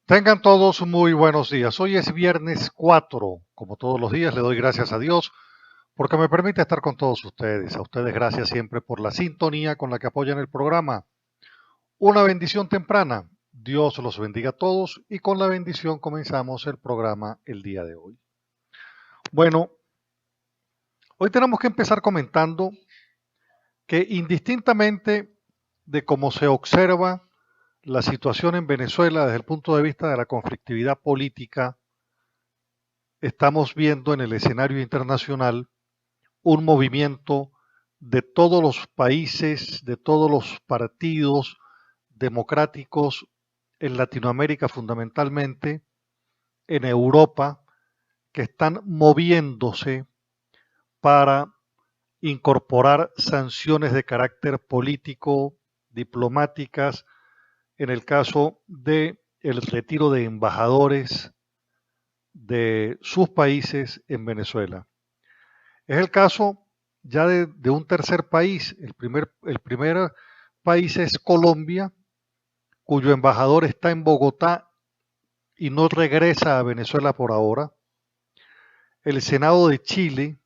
Tengan todos muy buenos días. Hoy es viernes 4. Como todos los días, le doy gracias a Dios porque me permite estar con todos ustedes. A ustedes gracias siempre por la sintonía con la que apoyan el programa. Una bendición temprana. Dios los bendiga a todos y con la bendición comenzamos el programa el día de hoy. Bueno, hoy tenemos que empezar comentando que indistintamente de cómo se observa la situación en Venezuela desde el punto de vista de la conflictividad política, estamos viendo en el escenario internacional un movimiento de todos los países, de todos los partidos democráticos en Latinoamérica fundamentalmente, en Europa, que están moviéndose para incorporar sanciones de carácter político, diplomáticas, en el caso de el retiro de embajadores de sus países en Venezuela. Es el caso ya de un tercer país. El primer país es Colombia, cuyo embajador está en Bogotá y no regresa a Venezuela por ahora. El Senado de Chile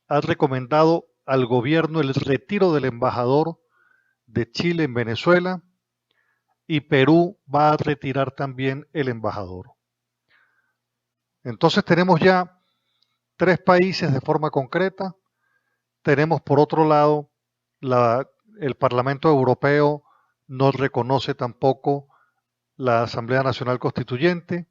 ha recomendado al gobierno el retiro del embajador de Chile en Venezuela y Perú va a retirar también el embajador. Entonces tenemos ya tres países de forma concreta. Tenemos por otro lado, la, el Parlamento Europeo no reconoce tampoco la Asamblea Nacional Constituyente.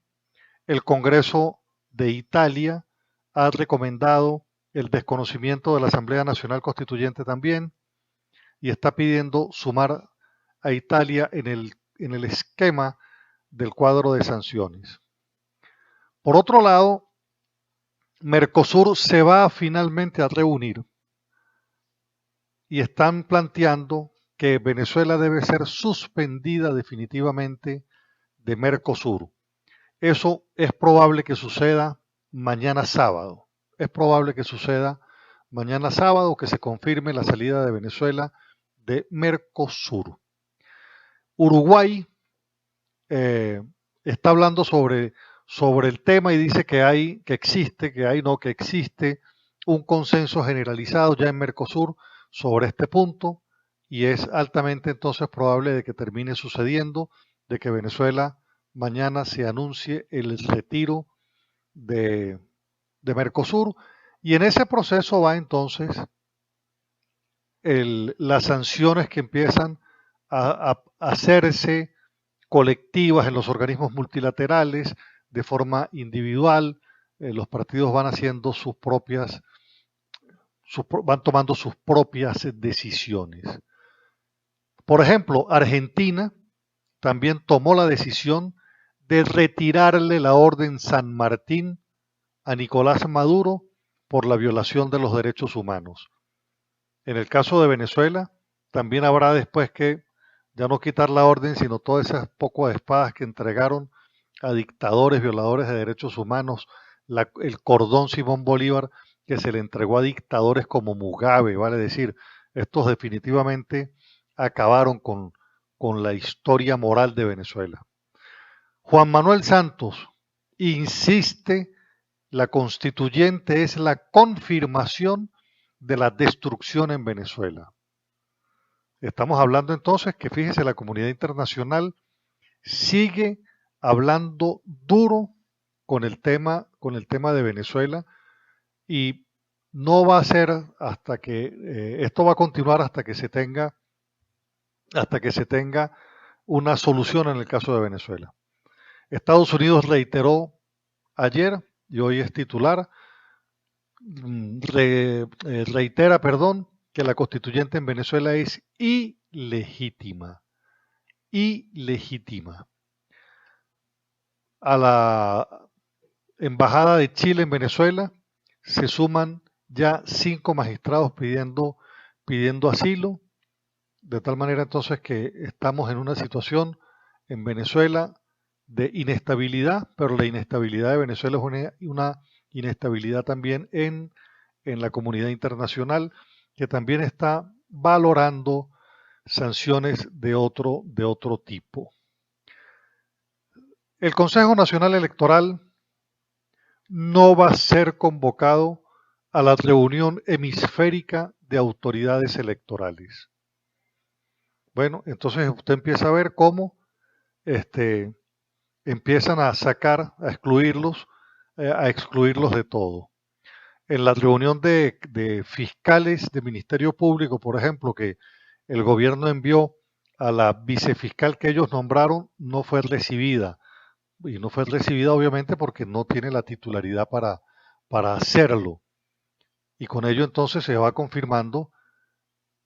El Congreso de Italia ha recomendado el desconocimiento de la Asamblea Nacional Constituyente también y está pidiendo sumar a Italia en el esquema del cuadro de sanciones. Por otro lado, Mercosur se va finalmente a reunir y están planteando que Venezuela debe ser suspendida definitivamente de Mercosur. Eso es probable que suceda mañana sábado. Es probable que suceda mañana sábado, que se confirme la salida de Venezuela de Mercosur. Uruguay eh, está hablando sobre el tema y dice que existe un consenso generalizado ya en Mercosur sobre este punto y es altamente entonces probable de que termine sucediendo, de que Venezuela mañana se anuncie el retiro de, de Mercosur y en ese proceso va entonces las sanciones que empiezan a hacerse colectivas en los organismos multilaterales, de forma individual, los partidos van haciendo van tomando sus propias decisiones. Por ejemplo, Argentina también tomó la decisión de retirarle la orden San Martín a Nicolás Maduro por la violación de los derechos humanos. En el caso de Venezuela, también habrá después que ya no quitar la orden, sino todas esas pocas espadas que entregaron a dictadores, violadores de derechos humanos, el cordón Simón Bolívar que se le entregó a dictadores como Mugabe, vale decir, estos definitivamente acabaron con la historia moral de Venezuela. Juan Manuel Santos insiste, la constituyente es la confirmación de la destrucción en Venezuela. Estamos hablando entonces que, fíjese, la comunidad internacional sigue hablando duro con el tema de Venezuela y no va a ser hasta que esto va a continuar hasta que se tenga una solución en el caso de Venezuela. Estados Unidos reiteró ayer y hoy es titular, reitera, perdón, que la constituyente en Venezuela es ilegítima. Ilegítima. A la Embajada de Chile en Venezuela se suman ya 5 magistrados pidiendo asilo, de tal manera entonces que estamos en una situación en Venezuela de inestabilidad, pero la inestabilidad de Venezuela es una inestabilidad también en la comunidad internacional, que también está valorando sanciones de otro tipo. El Consejo Nacional Electoral no va a ser convocado a la reunión hemisférica de autoridades electorales. Bueno, entonces usted empieza a ver cómo este, empiezan a sacar, a excluirlos de todo. En la reunión de fiscales de Ministerio Público, por ejemplo, que el gobierno envió a la vicefiscal que ellos nombraron, no fue recibida. Y no fue recibida obviamente porque no tiene la titularidad para hacerlo. Y con ello entonces se va confirmando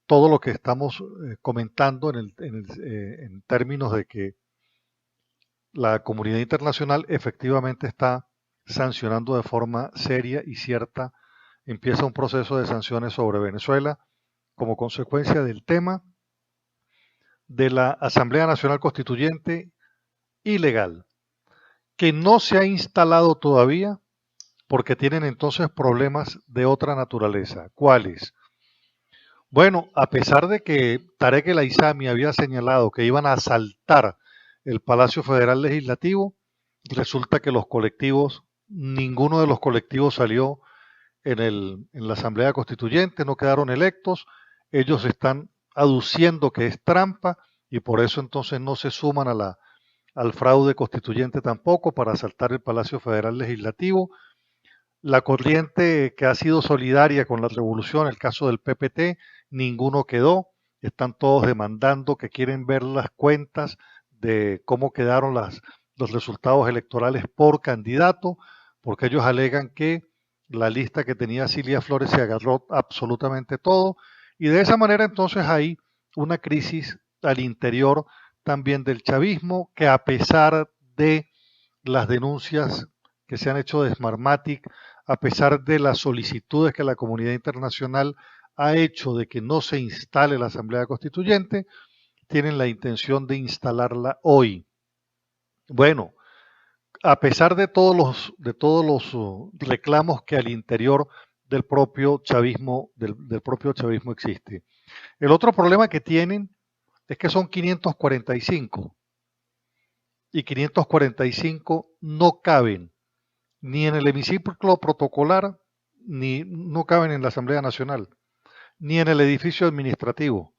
todo lo que estamos comentando en términos de que la comunidad internacional efectivamente está sancionando de forma seria y cierta. Empieza un proceso de sanciones sobre Venezuela como consecuencia del tema de la Asamblea Nacional Constituyente ilegal, que no se ha instalado todavía porque tienen entonces problemas de otra naturaleza. ¿Cuáles? Bueno, a pesar de que Tarek El Aissami había señalado que iban a asaltar el Palacio Federal Legislativo, resulta que los colectivos, ninguno de los colectivos salió en la Asamblea Constituyente, no quedaron electos, ellos están aduciendo que es trampa y por eso entonces no se suman al fraude constituyente tampoco para asaltar el Palacio Federal Legislativo. La corriente que ha sido solidaria con la revolución, el caso del PPT, ninguno quedó. Están todos demandando que quieren ver las cuentas de cómo quedaron los resultados electorales por candidato, porque ellos alegan que la lista que tenía Cilia Flores se agarró absolutamente todo. Y de esa manera entonces hay una crisis al interior también del chavismo, que a pesar de las denuncias que se han hecho de Smartmatic, a pesar de las solicitudes que la comunidad internacional ha hecho de que no se instale la Asamblea Constituyente, tienen la intención de instalarla hoy. Bueno, a pesar de todos los reclamos que al interior del propio chavismo existe. El otro problema que tienen es que son 545 y 545 no caben ni en el hemiciclo protocolar, ni no caben en la Asamblea Nacional, ni en el edificio administrativo.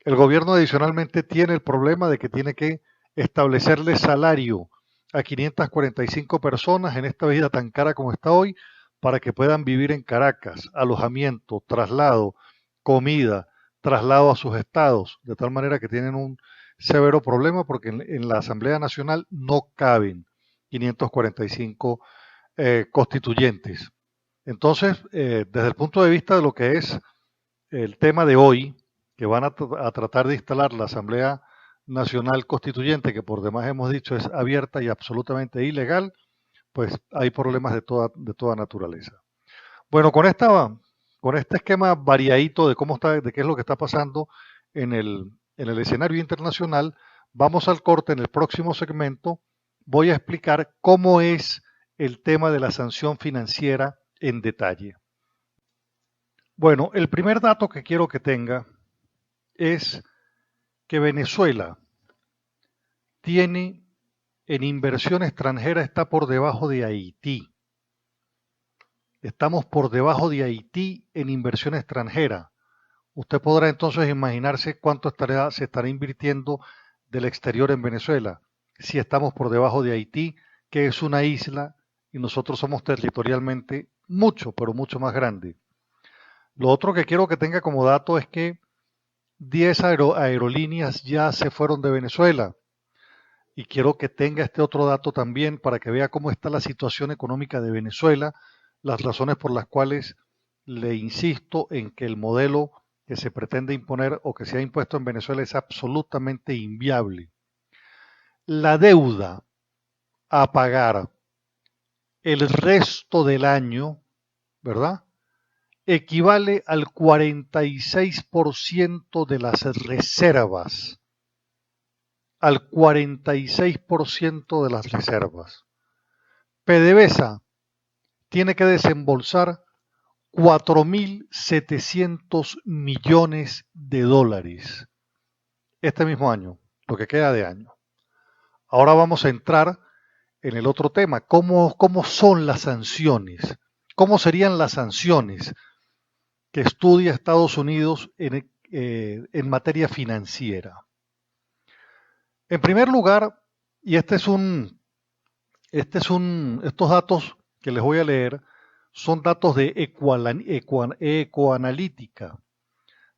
El gobierno adicionalmente tiene el problema de que tiene que establecerle salario a 545 personas en esta vida tan cara como está hoy para que puedan vivir en Caracas, alojamiento, traslado, comida, traslado a sus estados, de tal manera que tienen un severo problema porque en la Asamblea Nacional no caben 545 constituyentes. Entonces, desde el punto de vista de lo que es el tema de hoy, que van a tratar de instalar la Asamblea Nacional Constituyente, que por demás hemos dicho es abierta y absolutamente ilegal, pues hay problemas de toda naturaleza. Bueno, con este esquema variadito de cómo está, de qué es lo que está pasando en el escenario internacional, vamos al corte. En el próximo segmento voy a explicar cómo es el tema de la sanción financiera en detalle. Bueno, el primer dato que quiero que tenga es que Venezuela tiene en inversión extranjera, está por debajo de Haití. Estamos por debajo de Haití en inversión extranjera. Usted podrá entonces imaginarse cuánto se estará invirtiendo del exterior en Venezuela si estamos por debajo de Haití, que es una isla y nosotros somos territorialmente mucho, pero mucho más grande. Lo otro que quiero que tenga como dato es que 10 aerolíneas ya se fueron de Venezuela. Y quiero que tenga este otro dato también para que vea cómo está la situación económica de Venezuela, las razones por las cuales le insisto en que el modelo que se pretende imponer o que se ha impuesto en Venezuela es absolutamente inviable. La deuda a pagar el resto del año, ¿verdad? Equivale al 46% de las reservas. Al 46% de las reservas. PDVSA tiene que desembolsar 4.700 millones de dólares este mismo año, lo que queda de año. Ahora vamos a entrar en el otro tema, cómo son las sanciones, cómo serían las sanciones que estudia Estados Unidos en materia financiera. En primer lugar, y estos datos que les voy a leer son datos de Ecoanalítica,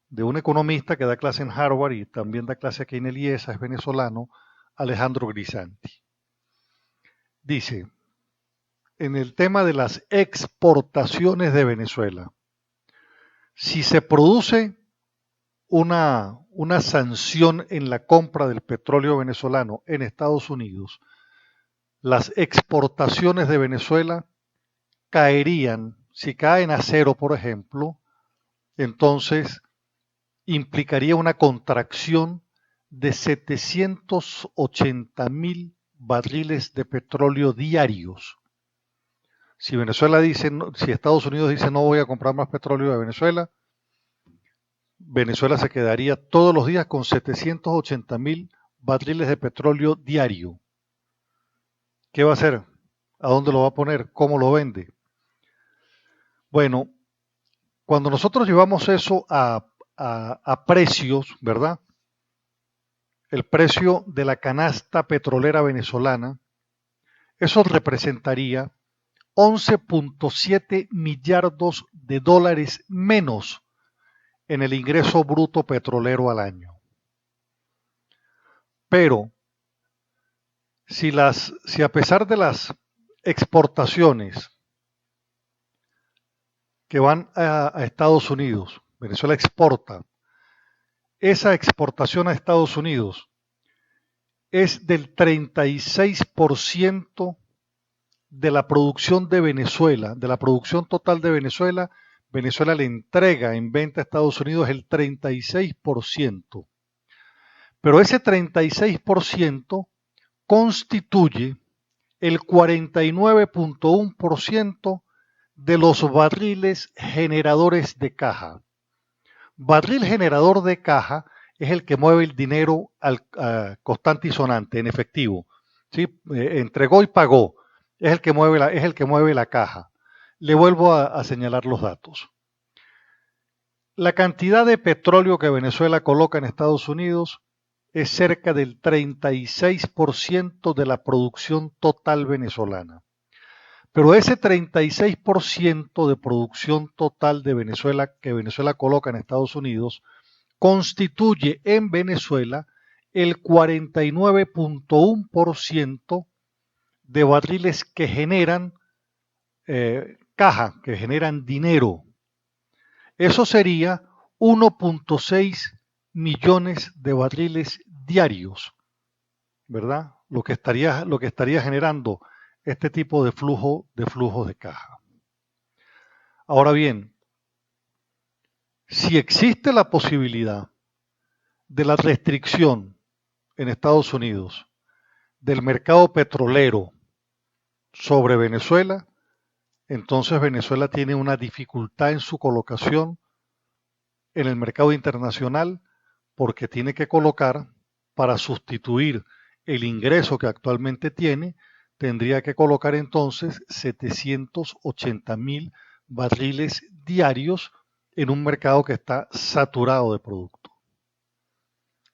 de un economista que da clase en Harvard y también da clase aquí en el IESA, es venezolano, Alejandro Grisanti. Dice, en el tema de las exportaciones de Venezuela, si se produce una sanción en la compra del petróleo venezolano en Estados Unidos, las exportaciones de Venezuela caerían, si caen a cero, por ejemplo, entonces implicaría una contracción de 780.000 barriles de petróleo diarios. Si Venezuela dice, si Estados Unidos dice no voy a comprar más petróleo de Venezuela, Venezuela se quedaría todos los días con 780.000 barriles de petróleo diario. ¿Qué va a hacer? ¿A dónde lo va a poner? ¿Cómo lo vende? Bueno, cuando nosotros llevamos eso a precios, ¿verdad? El precio de la canasta petrolera venezolana, eso representaría 11.7 millardos de dólares menos en el ingreso bruto petrolero al año. Pero si a pesar de las exportaciones que van a Estados Unidos, Venezuela exporta, esa exportación a Estados Unidos es del 36% de la producción de Venezuela, de la producción total de Venezuela, Venezuela le entrega en venta a Estados Unidos el 36%. Pero ese 36% constituye el 49.1% de los barriles generadores de caja. Barril generador de caja es el que mueve el dinero constante y sonante, en efectivo. ¿Sí? Entregó y pagó. Es el que mueve la caja. Le vuelvo a señalar los datos. La cantidad de petróleo que Venezuela coloca en Estados Unidos es cerca del 36% de la producción total venezolana. Pero ese 36% de producción total de Venezuela que Venezuela coloca en Estados Unidos constituye en Venezuela el 49.1% de barriles que generan caja, que generan dinero. Eso sería 1.6 millones de barriles diarios, ¿verdad? Lo que estaría generando este tipo de flujo de caja. Ahora bien, si existe la posibilidad de la restricción en Estados Unidos del mercado petrolero sobre Venezuela, entonces Venezuela tiene una dificultad en su colocación en el mercado internacional porque tiene que colocar para sustituir el ingreso que actualmente tiene, tendría que colocar entonces 780.000 barriles diarios en un mercado que está saturado de producto.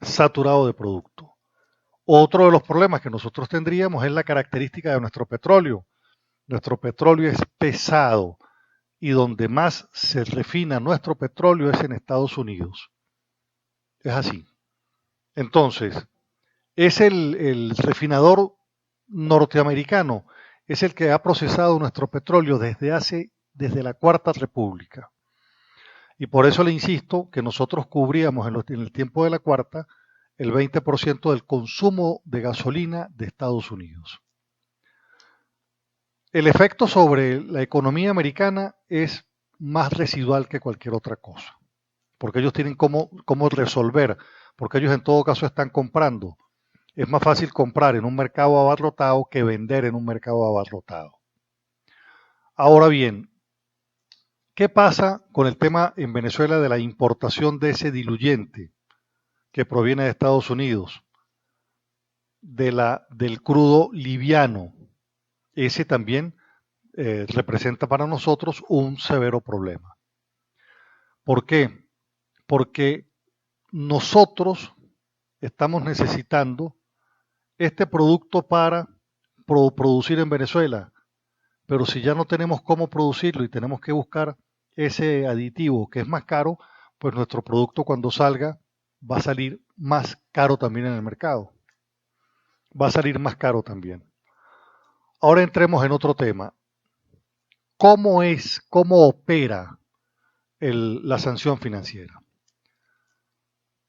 Saturado de producto. Otro de los problemas que nosotros tendríamos es la característica de nuestro petróleo. Nuestro petróleo es pesado y donde más se refina nuestro petróleo es en Estados Unidos. Es así. Entonces, es el refinador norteamericano, es el que ha procesado nuestro petróleo desde la Cuarta República. Y por eso le insisto que nosotros cubríamos en el tiempo de la Cuarta el 20% del consumo de gasolina de Estados Unidos. El efecto sobre la economía americana es más residual que cualquier otra cosa, porque ellos tienen cómo resolver, porque ellos en todo caso están comprando. Es más fácil comprar en un mercado abarrotado que vender en un mercado abarrotado. Ahora bien, ¿qué pasa con el tema en Venezuela de la importación de ese diluyente que proviene de Estados Unidos, del crudo liviano? ese también representa para nosotros un severo problema. ¿Por qué? Porque nosotros estamos necesitando este producto para producir en Venezuela, pero si ya no tenemos cómo producirlo y tenemos que buscar ese aditivo que es más caro, pues nuestro producto cuando salga va a salir más caro también en el mercado. Va a salir más caro también. Ahora entremos en otro tema. ¿Cómo opera la sanción financiera?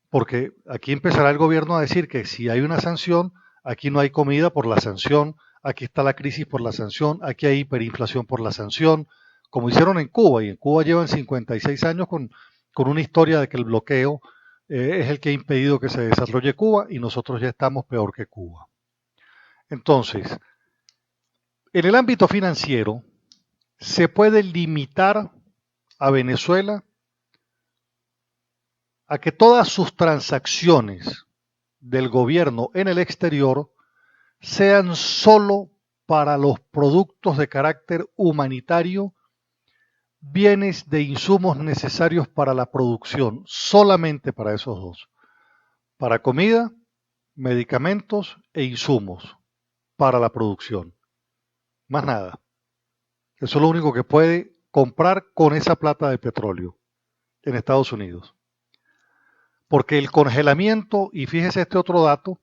Porque aquí empezará el gobierno a decir que si hay una sanción, aquí no hay comida por la sanción, aquí está la crisis por la sanción, aquí hay hiperinflación por la sanción, como hicieron en Cuba, y en Cuba llevan 56 años con una historia de que el bloqueo es el que ha impedido que se desarrolle Cuba y nosotros ya estamos peor que Cuba. Entonces, en el ámbito financiero, se puede limitar a Venezuela a que todas sus transacciones del gobierno en el exterior sean solo para los productos de carácter humanitario, bienes de insumos necesarios para la producción, solamente para esos dos, para comida, medicamentos e insumos para la producción. Más nada. Eso es lo único que puede comprar con esa plata de petróleo en Estados Unidos. Porque el congelamiento, y fíjese este otro dato,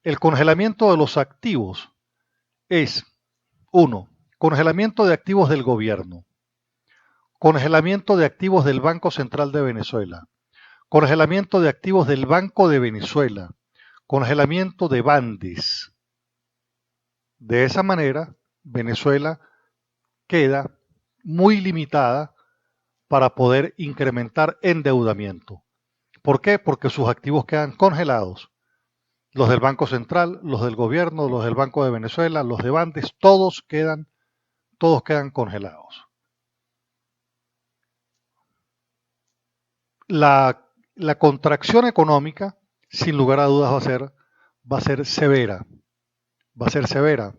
el congelamiento de los activos es, uno, congelamiento de activos del gobierno, congelamiento de activos del Banco Central de Venezuela, congelamiento de activos del Banco de Venezuela, congelamiento de Bandes. De esa manera, Venezuela queda muy limitada para poder incrementar endeudamiento. ¿Por qué? Porque sus activos quedan congelados. Los del Banco Central, los del gobierno, los del Banco de Venezuela, los de Bandes, todos quedan congelados. La contracción económica, sin lugar a dudas, va a ser severa. Va a ser severa.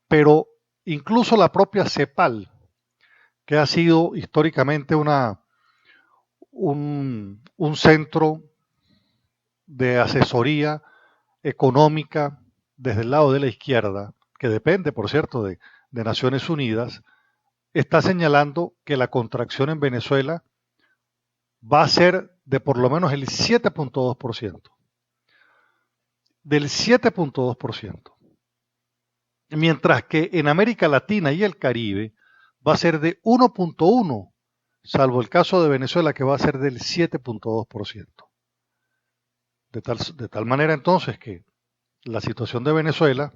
Pero incluso la propia CEPAL, que ha sido históricamente un centro de asesoría económica desde el lado de la izquierda, que depende, por cierto, de Naciones Unidas, está señalando que la contracción en Venezuela va a ser de por lo menos el 7.2%. Del 7.2%. Mientras que en América Latina y el Caribe va a ser de 1.1%, salvo el caso de Venezuela que va a ser del 7.2%. De tal manera entonces que la situación de Venezuela,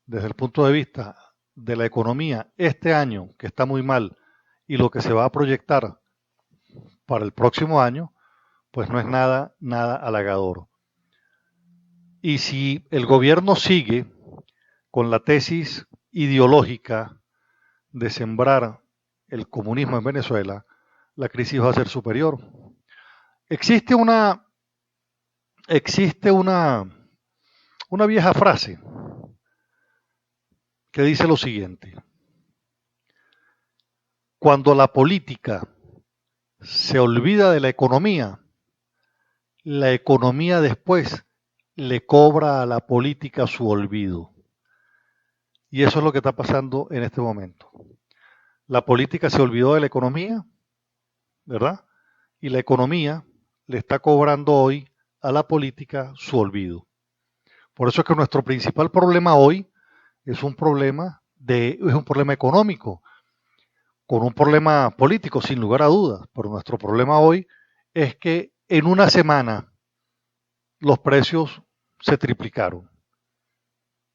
desde el punto de vista de la economía este año, que está muy mal, y lo que se va a proyectar para el próximo año, pues no es nada halagador. Y si el gobierno sigue con la tesis ideológica de sembrar el comunismo en Venezuela, la crisis va a ser superior. Existe una vieja frase que dice lo siguiente: cuando la política se olvida de la economía después le cobra a la política su olvido. Y eso es lo que está pasando en este momento. La política se olvidó de la economía, ¿verdad? Y la economía le está cobrando hoy a la política su olvido. Por eso es que nuestro principal problema hoy es un problema económico, con un problema político, sin lugar a dudas. Pero nuestro problema hoy es que en una semana los precios se triplicaron.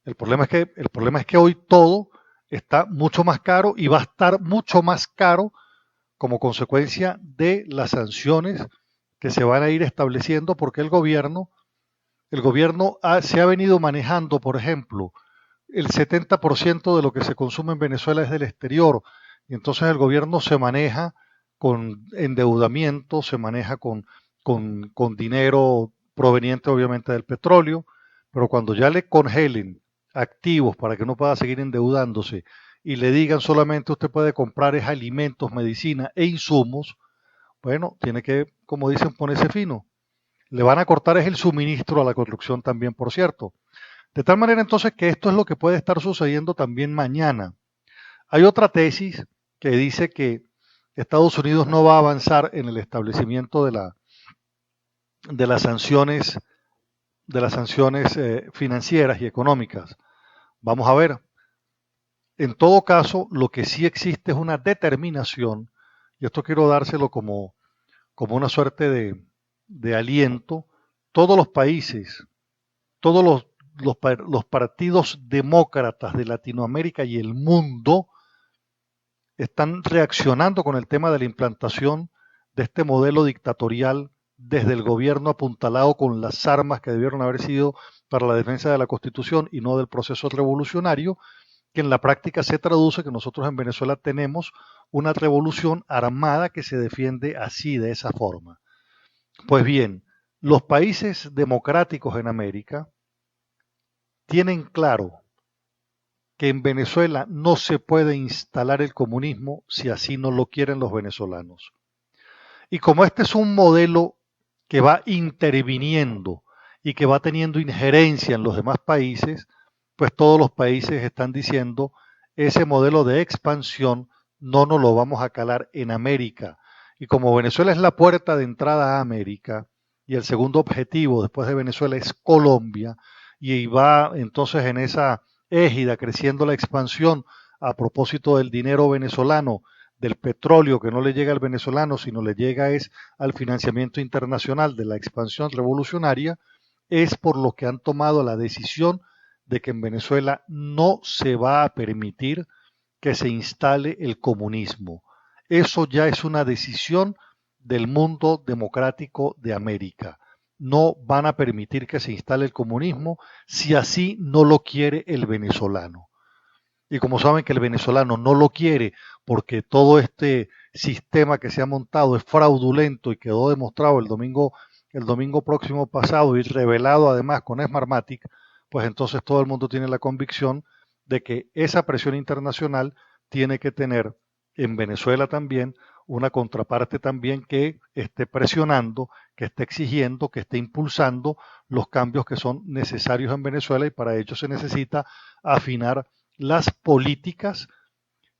El problema es que hoy todo está mucho más caro y va a estar mucho más caro como consecuencia de las sanciones que se van a ir estableciendo, porque el gobierno se ha venido manejando, por ejemplo, el 70% de lo que se consume en Venezuela es del exterior, y entonces el gobierno se maneja con endeudamiento, se maneja con dinero proveniente obviamente del petróleo, pero cuando ya le congelen activos para que no pueda seguir endeudándose y le digan solamente usted puede comprar es alimentos, medicina e insumos, bueno, tiene que, como dicen, ponerse fino. Le van a cortar es el suministro a la construcción también, por cierto. De tal manera entonces que esto es lo que puede estar sucediendo también mañana. Hay otra tesis que dice que Estados Unidos no va a avanzar en el establecimiento de las sanciones, financieras y económicas. Vamos a ver. En todo caso, lo que sí existe es una determinación, y esto quiero dárselo como una suerte de aliento. Todos los países, todos los partidos demócratas de Latinoamérica y el mundo están reaccionando con el tema de la implantación de este modelo dictatorial desde el gobierno apuntalado con las armas que debieron haber sido para la defensa de la Constitución y no del proceso revolucionario, que en la práctica se traduce que nosotros en Venezuela tenemos una revolución armada que se defiende así, de esa forma. Pues bien, los países democráticos en América tienen claro que en Venezuela no se puede instalar el comunismo si así no lo quieren los venezolanos. Y como este es un modelo que va interviniendo y que va teniendo injerencia en los demás países, pues todos los países están diciendo ese modelo de expansión no nos lo vamos a calar en América. Y como Venezuela es la puerta de entrada a América y el segundo objetivo después de Venezuela es Colombia, y va entonces en esa égida creciendo la expansión a propósito del dinero venezolano, del petróleo que no le llega al venezolano, sino le llega es al financiamiento internacional de la expansión revolucionaria, es por lo que han tomado la decisión de que en Venezuela no se va a permitir que se instale el comunismo. Eso ya es una decisión del mundo democrático de América. No van a permitir que se instale el comunismo si así no lo quiere el venezolano. Y como saben que el venezolano no lo quiere porque todo este sistema que se ha montado es fraudulento y quedó demostrado el domingo próximo pasado y revelado además con Smartmatic, pues entonces todo el mundo tiene la convicción de que esa presión internacional tiene que tener en Venezuela también una contraparte también que esté presionando, que esté exigiendo, que esté impulsando los cambios que son necesarios en Venezuela, y para ello se necesita afinar las políticas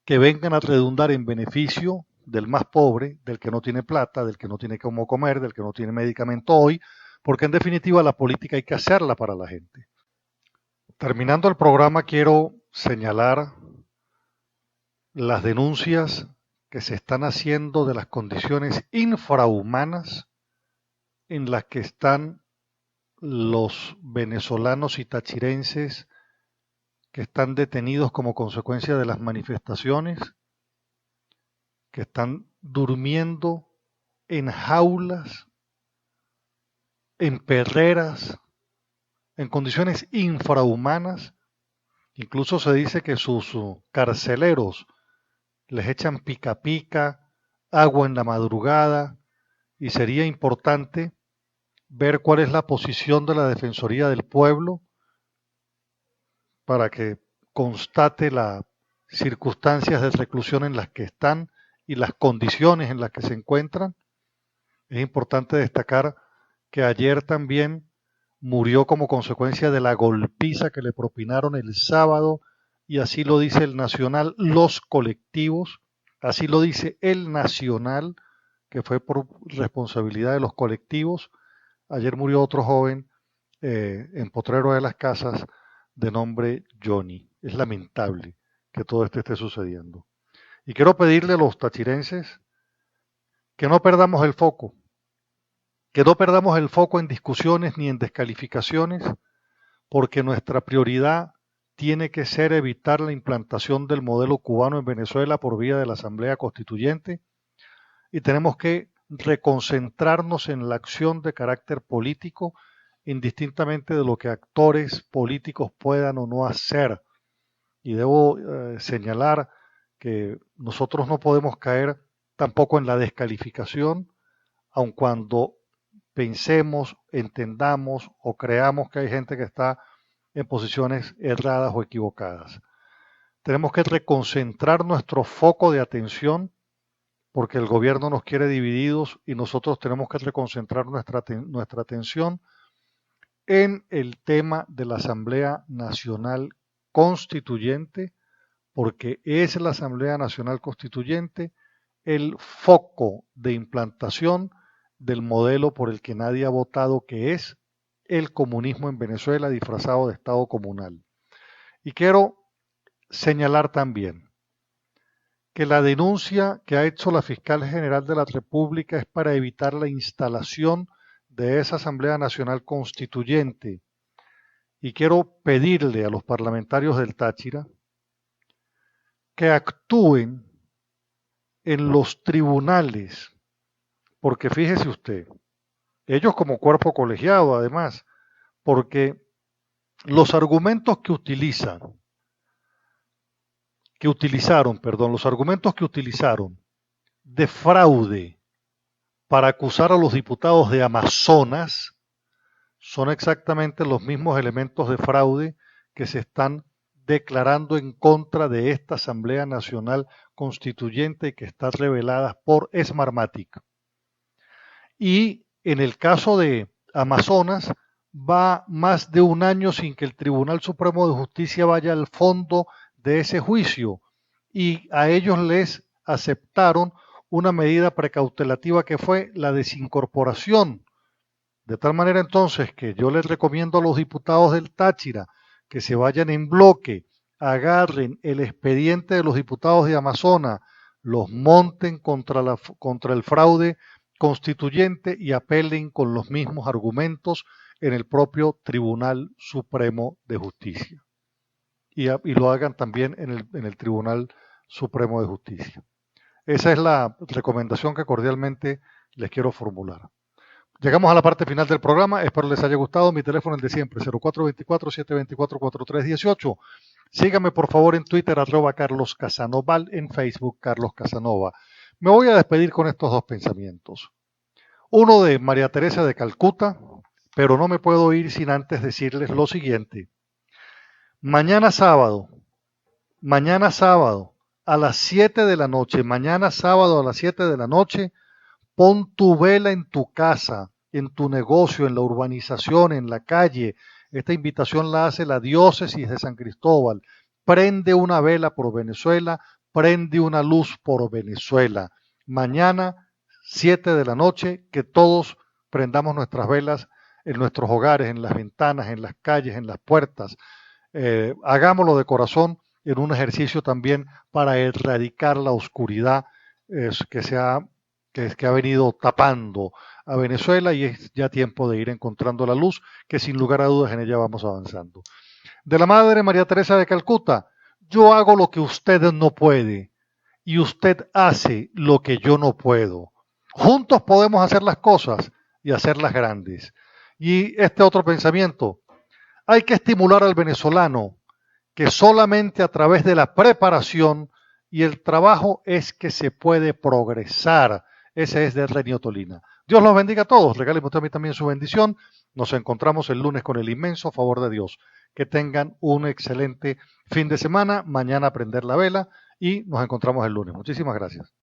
que vengan a redundar en beneficio del más pobre, del que no tiene plata, del que no tiene cómo comer, del que no tiene medicamento hoy, porque en definitiva la política hay que hacerla para la gente. Terminando el programa, quiero señalar las denuncias que se están haciendo de las condiciones infrahumanas en las que están los venezolanos y tachirenses que están detenidos como consecuencia de las manifestaciones, que están durmiendo en jaulas, en perreras, en condiciones infrahumanas. Incluso se dice que sus carceleros les echan pica pica, agua en la madrugada, y sería importante ver cuál es la posición de la Defensoría del Pueblo para que constate las circunstancias de reclusión en las que están y las condiciones en las que se encuentran. Es importante destacar que ayer también murió como consecuencia de la golpiza que le propinaron el sábado, y así lo dice el Nacional, los colectivos, así lo dice el Nacional, que fue por responsabilidad de los colectivos. Ayer murió otro joven en Potrero de las Casas de nombre Johnny. Es lamentable que todo esto esté sucediendo. Y quiero pedirle a los tachirenses que no perdamos el foco, que no perdamos el foco en discusiones ni en descalificaciones, porque nuestra prioridad tiene que ser evitar la implantación del modelo cubano en Venezuela por vía de la Asamblea Constituyente, y tenemos que reconcentrarnos en la acción de carácter político, indistintamente de lo que actores políticos puedan o no hacer. Y debo señalar que nosotros no podemos caer tampoco en la descalificación, aun cuando pensemos, entendamos o creamos que hay gente que está en posiciones erradas o equivocadas. Tenemos que reconcentrar nuestro foco de atención porque el gobierno nos quiere divididos y nosotros tenemos que reconcentrar nuestra atención en el tema de la Asamblea Nacional Constituyente, porque es la Asamblea Nacional Constituyente el foco de implantación del modelo por el que nadie ha votado, que es el comunismo en Venezuela disfrazado de Estado comunal. Y quiero señalar también que la denuncia que ha hecho la Fiscal General de la República es para evitar la instalación de esa Asamblea Nacional Constituyente. Y quiero pedirle a los parlamentarios del Táchira que actúen en los tribunales, porque fíjese usted, ellos como cuerpo colegiado además, porque los argumentos los argumentos que utilizaron de fraude para acusar a los diputados de Amazonas son exactamente los mismos elementos de fraude que se están declarando en contra de esta Asamblea Nacional Constituyente que está revelada por Smartmatic. Y en el caso de Amazonas, va más de un año sin que el Tribunal Supremo de Justicia vaya al fondo de ese juicio y a ellos les aceptaron una medida precautelativa que fue la desincorporación. De tal manera entonces que yo les recomiendo a los diputados del Táchira que se vayan en bloque, agarren el expediente de los diputados de Amazonas, los monten contra el fraude constituyente y apelen con los mismos argumentos en el propio Tribunal Supremo de Justicia. Y lo hagan también en el Tribunal Supremo de Justicia. Esa es la recomendación que cordialmente les quiero formular. Llegamos a la parte final del programa, espero les haya gustado. Mi teléfono es el de siempre, 0424-724-4318. Síganme por favor en Twitter, @Carlos Casanova, en Facebook, Carlos Casanova. Me voy a despedir con estos dos pensamientos. Uno de María Teresa de Calcuta, pero no me puedo ir sin antes decirles lo siguiente. Mañana sábado, a las 7 de la noche, pon tu vela en tu casa, en tu negocio, en la urbanización, en la calle. Esta invitación la hace la diócesis de San Cristóbal. Prende una vela por Venezuela, prende una luz por Venezuela. Mañana, 7 de la noche, que todos prendamos nuestras velas en nuestros hogares, en las ventanas, en las calles, en las puertas. Hagámoslo de corazón en un ejercicio también para erradicar la oscuridad que ha venido tapando a Venezuela, y es ya tiempo de ir encontrando la luz, que sin lugar a dudas en ella vamos avanzando. De la Madre María Teresa de Calcuta, yo hago lo que usted no puede y usted hace lo que yo no puedo. Juntos podemos hacer las cosas y hacerlas grandes. Y este otro pensamiento, hay que estimular al venezolano que solamente a través de la preparación y el trabajo es que se puede progresar. Ese es de Renio Tolina. Dios los bendiga a todos. Regáleme usted a mí también su bendición. Nos encontramos el lunes con el inmenso favor de Dios. Que tengan un excelente fin de semana. Mañana prender la vela y nos encontramos el lunes. Muchísimas gracias.